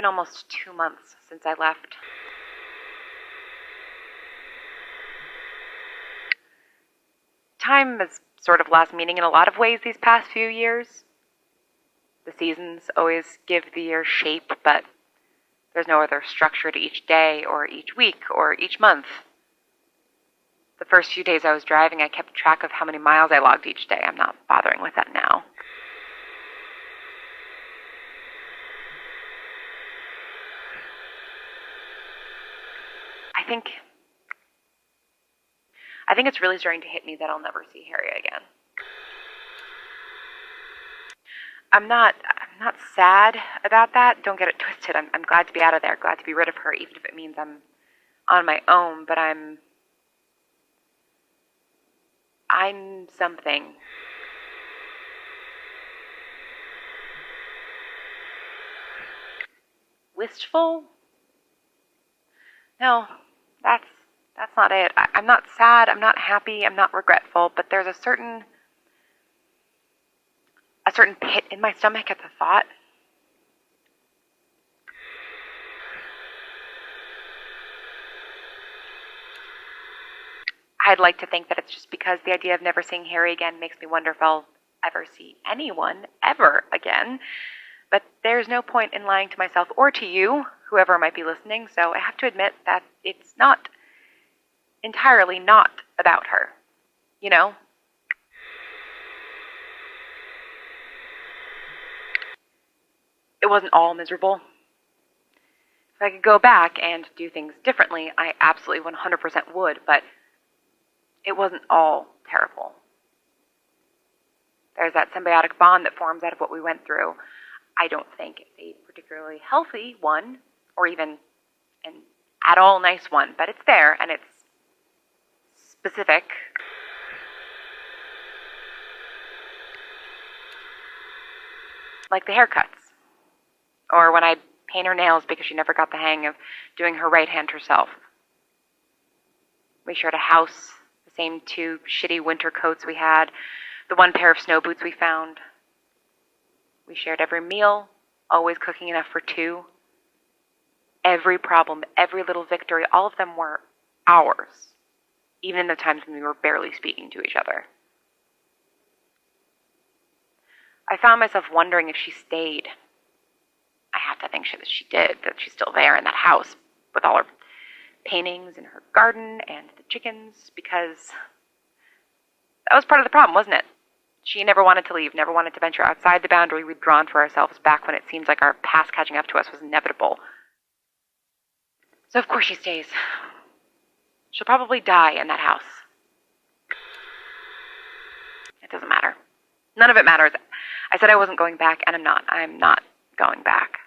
been almost 2 months since I left. Time has sort of lost meaning in a lot of ways these past few years. The seasons always give the year shape, but there's no other structure to each day or each week or each month. The first few days I was driving, I kept track of how many miles I logged each day. I'm not bothering with that now. I think it's really starting to hit me that I'll never see Harry again. I'm not sad about that. Don't get it twisted. I'm glad to be out of there, glad to be rid of her, even if it means I'm on my own, but I'm something. Wistful? No, that's not it. I'm not sad, I'm not happy, I'm not regretful, but there's a certain pit in my stomach at the thought. I'd like to think that it's just because the idea of never seeing Harry again makes me wonder if I'll ever see anyone ever again. But there's no point in lying to myself or to you, whoever might be listening, so I have to admit that it's not entirely not about her. You know? It wasn't all miserable. If I could go back and do things differently, I absolutely 100% would, but it wasn't all terrible. There's that symbiotic bond that forms out of what we went through. I don't think it's a particularly healthy one, or even an at all nice one, but it's there, and it's specific. Like the haircuts. Or when I'd paint her nails because she never got the hang of doing her right hand herself. We shared a house, the same 2 shitty winter coats we had, the 1 pair of snow boots we found. We shared every meal, always cooking enough for 2. Every problem, every little victory, all of them were ours, even in the times when we were barely speaking to each other. I found myself wondering if she stayed. I have to think she did, that she's still there in that house with all her paintings and her garden and the chickens, because that was part of the problem, wasn't it? She never wanted to leave, never wanted to venture outside the boundary we'd drawn for ourselves back when it seems like our past catching up to us was inevitable. So of course she stays. She'll probably die in that house. It doesn't matter. None of it matters. I said I wasn't going back, and I'm not. I'm not going back.